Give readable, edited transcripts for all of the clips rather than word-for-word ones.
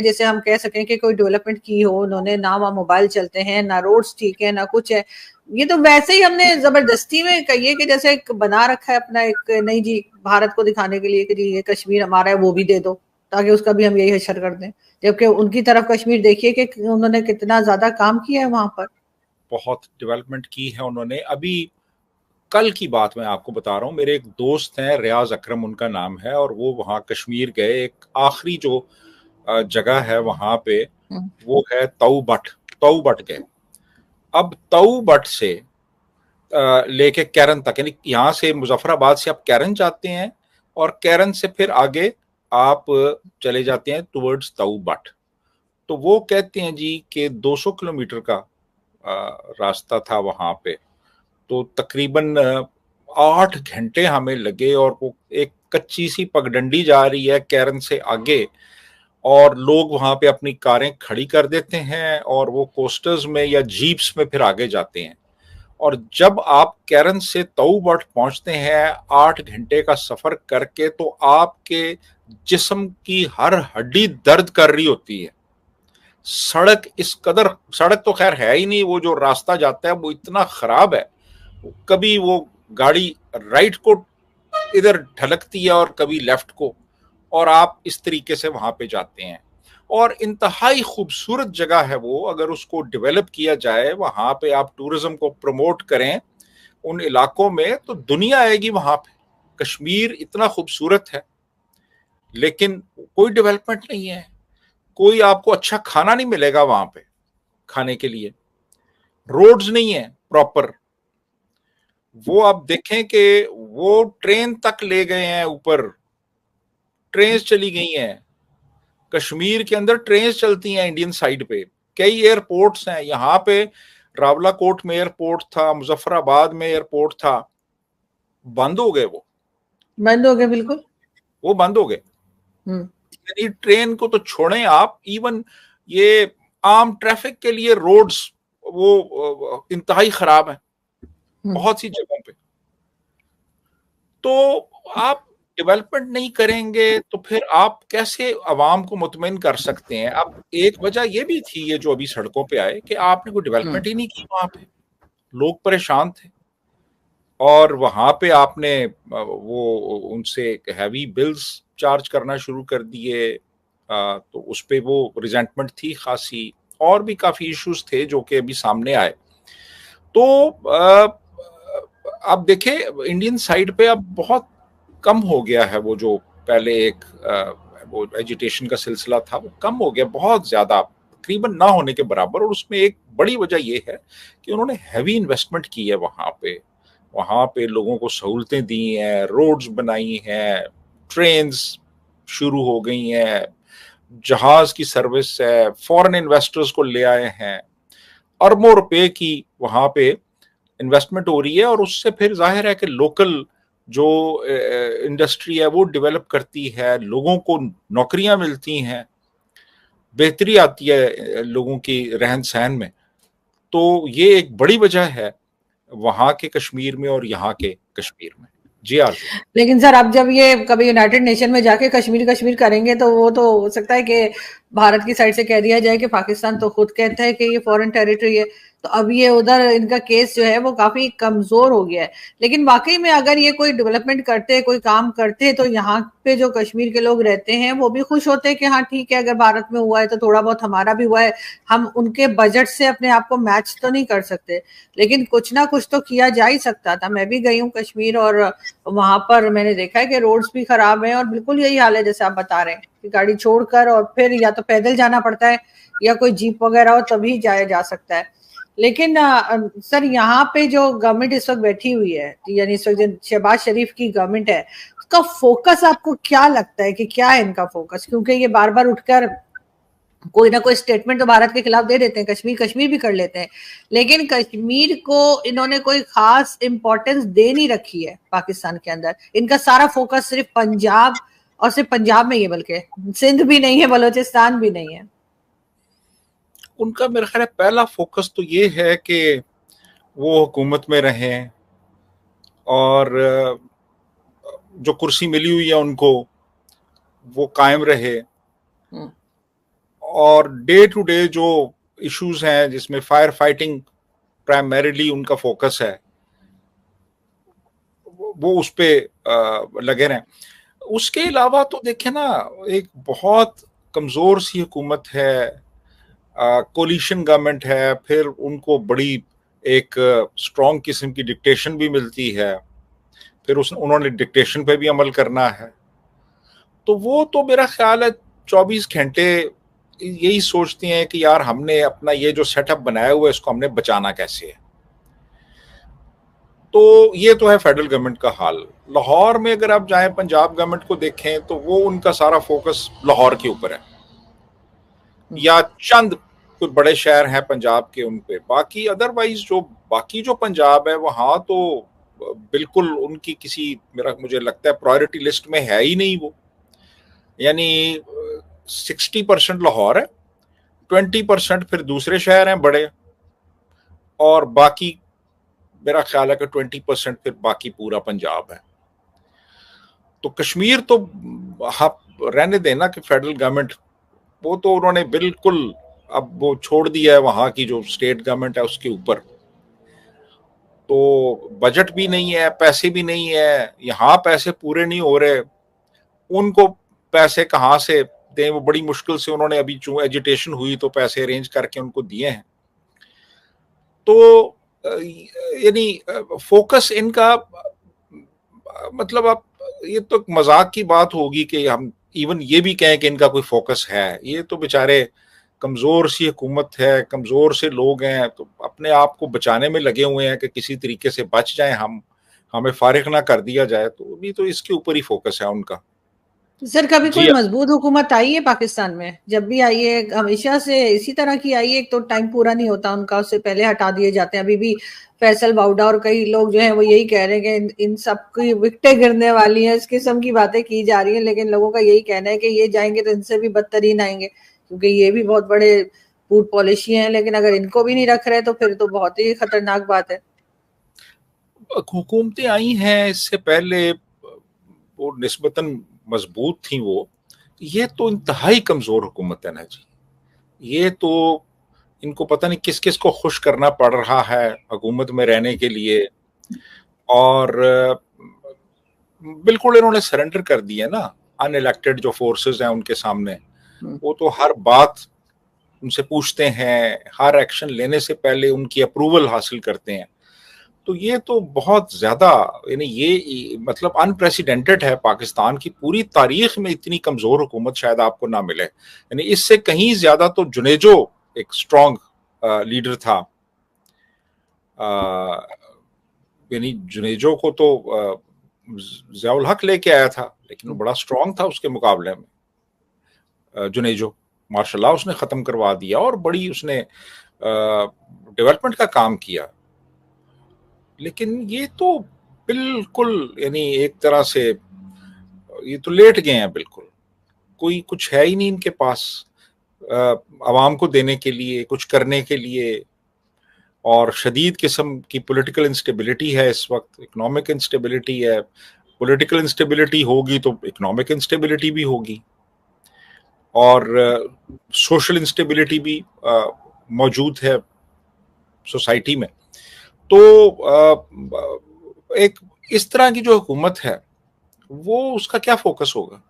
जैसे हम कह सकें कि कोई डेवलपमेंट की हो उन्होंने, ना वहाँ मोबाइल चलते हैं, ना रोड्स ठीक है, ना कुछ है। ये तो वैसे ही हमने जबरदस्ती में कहिए कि जैसे एक बना रखा है अपना एक, नहीं जी भारत को दिखाने के लिए कि जी ये कश्मीर हमारा है, वो भी दे दो ताकि उसका भी हम यही हशर कर दें, जबकि उनकी तरफ कश्मीर देखिए कि उन्होंने कितना ज्यादा काम किया है वहां पर, बहुत डेवलपमेंट की है उन्होंने। अभी कल की बात मैं आपको बता रहा हूँ, मेरे एक दोस्त हैं, रियाज अकरम उनका नाम है, और वो वहाँ कश्मीर गए। एक आखिरी जो जगह है वहाँ पे वो है तऊ बट। तऊ बट गए। अब तऊ बट से लेके कैरन तक, यानी यहाँ से मुजफ्फराबाद से आप कैरन जाते हैं और कैरन से फिर आगे आप चले जाते हैं टुवर्ड्स तऊ बट। तो वो कहते हैं जी कि 200 किलोमीटर का रास्ता था वहां पे। तो तकरीबन 8 घंटे हमें लगे, और वो एक कच्ची सी पगडंडी जा रही है कैरन से आगे, और लोग वहां पे अपनी कारें खड़ी कर देते हैं और वो कोस्टर्स में या जीप्स में फिर आगे जाते हैं। और जब आप कैरन से तऊबट पहुंचते हैं 8 घंटे का सफर करके, तो आपके जिस्म की हर हड्डी दर्द कर रही होती है। सड़क इस कदर, सड़क तो खैर है ही नहीं, वो जो रास्ता जाता है वो इतना खराब है, कभी वो गाड़ी राइट को इधर ढलकती है और कभी लेफ्ट को, और आप इस तरीके से वहां पे जाते हैं। और इंतहाई खूबसूरत जगह है वो, अगर उसको डेवलप किया जाए, वहां पे आप टूरिज्म को प्रमोट करें उन इलाकों में, तो दुनिया आएगी वहां पे। कश्मीर इतना खूबसूरत है, लेकिन कोई डेवलपमेंट नहीं है। कोई आपको अच्छा खाना नहीं मिलेगा वहां पे खाने के लिए, रोड्स नहीं है प्रॉपर। वो आप देखें कि वो ट्रेन तक ले गए हैं ऊपर, ट्रेन चली गई हैं कश्मीर के अंदर, ट्रेन चलती हैं इंडियन साइड पे। कई एयरपोर्ट्स हैं यहाँ पे, रावलाकोट में एयरपोर्ट था, मुजफ्फराबाद में एयरपोर्ट था, बंद हो गए वो। बंद हो गए बिल्कुल। वो बंद हो गए। हम्म। यानी ट्रेन को तो छोड़ें आप, इवन ये आम ट्रैफिक के लिए रोड्स वो इंतहाई खराब है बहुत सी जगहों पे। तो आप डेवलपमेंट नहीं करेंगे तो फिर आप कैसे अवाम को मुतमिन कर सकते हैं? अब एक वजह ये भी थी, ये जो अभी सड़कों पे आए, कि आपने कोई डेवलपमेंट ही नहीं की वहां पे, लोग परेशान थे, और वहां पे आपने वो उनसे हैवी बिल्स चार्ज करना शुरू कर दिए। तो उस पे वो रिजेंटमेंट थी खासी, और भी काफी इश्यूज थे जो कि अभी सामने आए। तो आप देखें इंडियन साइड पे अब बहुत कम हो गया है वो जो पहले एक वो एजुटेशन का सिलसिला था, वो कम हो गया बहुत ज्यादा, तकरीबन ना होने के बराबर। और उसमें एक बड़ी वजह ये है कि उन्होंने हैवी इन्वेस्टमेंट की है वहां पे। वहां पे लोगों को सहूलतें दी हैं, रोड्स बनाई हैं, ट्रेन्स शुरू हो गई हैं, जहाज की सर्विस है, फॉरेन इन्वेस्टर्स को ले आए हैं, अरबों रुपए की वहां पे इन्वेस्टमेंट हो रही है। और उससे फिर जाहिर है कि लोकल जो इंडस्ट्री है वो डेवलप करती है, लोगों को नौकरियां मिलती हैं, बेहतरी आती है लोगों की रहन सहन में। तो ये एक बड़ी वजह है वहां के कश्मीर में और यहाँ के कश्मीर में। जी आरजू। लेकिन सर अब जब ये कभी यूनाइटेड नेशन में जाके कश्मीर कश्मीर करेंगे तो वो तो हो सकता है कि भारत की साइड से कह दिया जाए कि पाकिस्तान तो खुद कहता है कि ये फॉरेन टेरिटरी है, तो अब ये उधर इनका केस जो है वो काफी कमजोर हो गया है। लेकिन वाकई में अगर ये कोई डेवलपमेंट करते, कोई काम करते, तो यहाँ पे जो कश्मीर के लोग रहते हैं वो भी खुश होते हैं कि हाँ ठीक है, अगर भारत में हुआ है तो थोड़ा बहुत हमारा भी हुआ है। हम उनके बजट से अपने आप को मैच तो नहीं कर सकते, लेकिन कुछ ना कुछ तो किया जा ही सकता था। मैं भी गई हूँ कश्मीर, और वहां पर मैंने देखा है कि रोड्स भी खराब हैं, और बिल्कुल यही हाल है जैसे आप बता रहे हैं कि गाड़ी छोड़कर और फिर या तो पैदल जाना पड़ता है या कोई जीप वगैरह हो तभी जाया जा सकता है। लेकिन सर यहाँ पे जो गवर्नमेंट इस वक्त बैठी हुई है, यानी इस वक्त शहबाज शरीफ की गवर्नमेंट है, उसका फोकस आपको क्या लगता है कि क्या है इनका फोकस? क्योंकि ये बार बार उठकर कोई ना कोई स्टेटमेंट तो भारत के खिलाफ दे देते हैं, कश्मीर कश्मीर भी कर लेते हैं, लेकिन कश्मीर को इन्होंने कोई खास इंपॉर्टेंस दे नहीं रखी है पाकिस्तान के अंदर। इनका सारा फोकस सिर्फ पंजाब, और सिर्फ पंजाब में ही बल्कि सिंध भी नहीं है, बलोचिस्तान भी नहीं है। उनका मेरा ख्याल है पहला फोकस तो ये है कि वो हुकूमत में रहें, और जो कुर्सी मिली हुई है उनको वो कायम रहे। और डे टू डे जो इश्यूज हैं जिसमें फायर फाइटिंग प्राइमरीली उनका फोकस है, वो उस पे लगे रहें। उसके अलावा तो देखें ना, एक बहुत कमजोर सी हुकूमत है, कोलिशन गवर्नमेंट है, फिर उनको बड़ी एक स्ट्रॉन्ग किस्म की डिक्टेशन भी मिलती है, फिर उन्होंने डिक्टेशन पे भी अमल करना है। तो वो तो मेरा ख्याल है 24 घंटे यही सोचती हैं कि यार हमने अपना ये जो सेटअप बनाया हुआ है इसको हमने बचाना कैसे है। तो ये तो है फेडरल गवर्नमेंट का हाल। लाहौर में अगर आप जाएं, पंजाब गवर्नमेंट को देखें तो वो उनका सारा फोकस लाहौर के ऊपर है, या चंद कुछ बड़े शहर हैं पंजाब के उन पे, बाकी अदरवाइज जो बाकी जो पंजाब है वहां तो बिल्कुल उनकी किसी मुझे लगता है प्रायोरिटी लिस्ट में है ही नहीं वो। यानी 60% लाहौर है, 20% फिर दूसरे शहर हैं बड़े, और बाकी मेरा ख्याल है कि 20% फिर बाकी पूरा पंजाब है। तो कश्मीर तो आप रहने देना कि फेडरल गवर्नमेंट, वो तो उन्होंने बिल्कुल अब वो छोड़ दिया है वहां की जो स्टेट गवर्नमेंट है उसके ऊपर। तो बजट भी नहीं है, पैसे भी नहीं है, यहाँ पैसे पूरे नहीं हो रहे, उनको पैसे कहाँ से दें, वो बड़ी मुश्किल से उन्होंने अभी जो एजिटेशन हुई तो पैसे अरेंज करके उनको दिए हैं। तो यानी फोकस इनका, मतलब आप ये तो मजाक की बात होगी कि हम इवन ये भी कहें कि इनका कोई फोकस है। ये तो बेचारे कमजोर सी हुकूमत है, कमजोर से लोग हैं, तो अपने आप को बचाने में लगे हुए हैं कि किसी तरीके से बच जाएं, हमें फारिग ना कर दिया जाए। तो अभी तो इसके ऊपर ही फोकस है उनका। सर कभी कोई जी मजबूत हुकूमत आई है पाकिस्तान में? जब भी आई है हमेशा से इसी तरह की आई है, तो टाइम पूरा नहीं होता उनका, उससे पहले हटा दिए जाते हैं। अभी भी फैसल बाउडा और कई लोग जो हैं वो यही कह रहे हैं कि इन सबकी विकटें गिरने वाली हैं, इस किस्म की बातें की जा रही हैं, लेकिन लोगों का यही कहना है कि ये जाएंगे तो इनसे भी बदतरीन आएंगे, क्योंकि ये भी बहुत बड़े फूड पॉलिसी हैं। लेकिन अगर इनको भी नहीं रख रहे तो फिर तो बहुत ही खतरनाक बात है। हुकूमतें आई हैं इससे पहले, वो निस्बतन मजबूत थी वो। ये तो इंतहाई कमजोर हुकूमत है ना जी। ये तो इनको पता नहीं किस किस को खुश करना पड़ रहा है हुकूमत में रहने के लिए, और बिल्कुल इन्होंने सरेंडर कर दिया ना अनइलेक्टेड जो फोर्सेस हैं उनके सामने। वो तो हर बात उनसे पूछते हैं, हर एक्शन लेने से पहले उनकी अप्रूवल हासिल करते हैं। तो ये तो बहुत ज्यादा, यानी ये मतलब अनप्रेसिडेंटेड है। पाकिस्तान की पूरी तारीख में इतनी कमजोर हुकूमत शायद आपको ना मिले। यानी इससे कहीं ज्यादा तो जुनेजो एक स्ट्रॉन्ग लीडर था। यानी जुनेजो को तो ज़ियाउल हक लेके आया था, लेकिन वो बड़ा स्ट्रॉन्ग था उसके मुकाबले में। जुनेजो मार्शल उसने खत्म करवा दिया और बड़ी उसने डेवलपमेंट का काम किया। लेकिन ये तो बिल्कुल यानी एक तरह से ये तो लेट गए हैं बिल्कुल। कोई कुछ है ही नहीं इनके पास आवाम को देने के लिए, कुछ करने के लिए। और शदीद किस्म की पॉलिटिकल इंस्टेबिलिटी है इस वक्त, इकोनॉमिक इंस्टेबिलिटी है। पॉलिटिकल इंस्टेबिलिटी होगी तो इकोनॉमिक इंस्टेबिलिटी भी होगी, और सोशल इंस्टेबिलिटी भी मौजूद है सोसाइटी में। तो एक इस तरह की जो हुकूमत है वो उसका क्या फोकस होगा?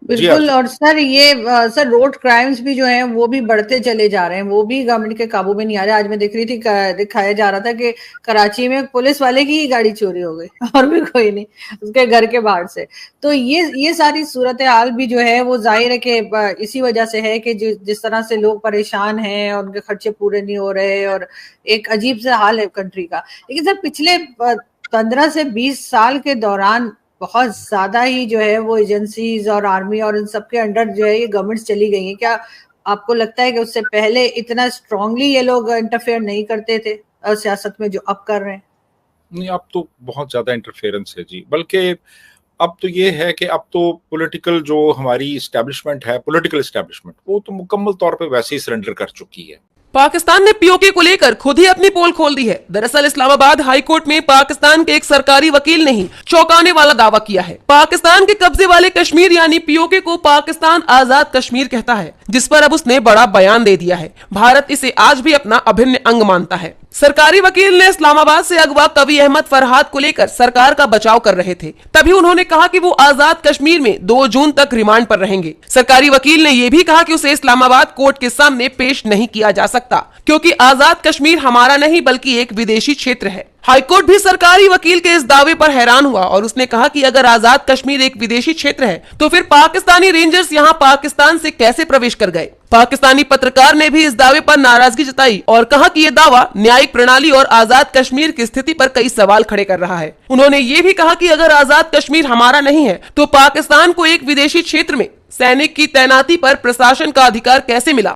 जी बिल्कुल। अर्जुन। और सर ये सर रोड क्राइम्स भी जो हैं वो भी बढ़ते चले जा रहे हैं, वो भी गवर्नमेंट के काबू में नहीं आ रहे। आज मैं देख रही थी, दिखाया जा रहा था कि कराची में पुलिस वाले की ही गाड़ी चोरी हो गई और भी कोई नहीं, उसके घर के बाहर से। तो ये सारी सूरत हाल भी जो है वो जाहिर है कि इसी वजह से है कि जिस तरह से लोग परेशान हैं और उनके खर्चे पूरे नहीं हो रहे, और एक अजीब सा हाल है कंट्री का। लेकिन सर पिछले 15 से 20 साल के दौरान बहुत ज्यादा ही जो है वो एजेंसीज और आर्मी और इन सबके अंडर जो है ये गवर्नमेंट्स चली गई हैं। क्या आपको लगता है कि उससे पहले इतना स्ट्रांगली ये लोग इंटरफेयर नहीं करते थे सियासत में जो अब कर रहे हैं? नहीं, अब तो बहुत ज्यादा इंटरफेरेंस है जी। बल्कि अब तो ये है कि अब तो पॉलिटिकल जो हमारी इस्टेब्लिशमेंट है, पॉलिटिकल इस्टेब्लिशमेंट, वो तो मुकम्मल तौर पे वैसे ही सरेंडर कर चुकी है। पाकिस्तान ने पीओके को लेकर खुद ही अपनी पोल खोल दी है। दरअसल इस्लामाबाद हाई कोर्ट में पाकिस्तान के एक सरकारी वकील ने ही चौंकाने वाला दावा किया है। पाकिस्तान के कब्जे वाले कश्मीर यानी पीओके को पाकिस्तान आजाद कश्मीर कहता है, जिस पर अब उसने बड़ा बयान दे दिया है। भारत इसे आज भी अपना अभिन्न अंग मानता है। सरकारी वकील ने इस्लामाबाद से अगवा कवि अहमद फरहाद को लेकर सरकार का बचाव कर रहे थे। तभी उन्होंने कहा कि वो आजाद कश्मीर में 2 जून तक रिमांड पर रहेंगे। सरकारी वकील ने ये भी कहा कि उसे इस्लामाबाद कोर्ट के सामने पेश नहीं किया जा सकता, क्योंकि आजाद कश्मीर हमारा नहीं बल्कि एक विदेशी क्षेत्र है। हाईकोर्ट भी सरकारी वकील के इस दावे पर हैरान हुआ और उसने कहा कि अगर आजाद कश्मीर एक विदेशी क्षेत्र है तो फिर पाकिस्तानी रेंजर्स यहाँ पाकिस्तान से कैसे प्रवेश कर गए। पाकिस्तानी पत्रकार ने भी इस दावे पर नाराजगी जताई और कहा कि ये दावा न्यायिक प्रणाली और आजाद कश्मीर की स्थिति पर कई सवाल खड़े कर रहा है। उन्होंने ये भी कहा कि अगर आजाद कश्मीर हमारा नहीं है तो पाकिस्तान को एक विदेशी क्षेत्र में सैनिक की तैनाती पर प्रशासन का अधिकार कैसे मिला।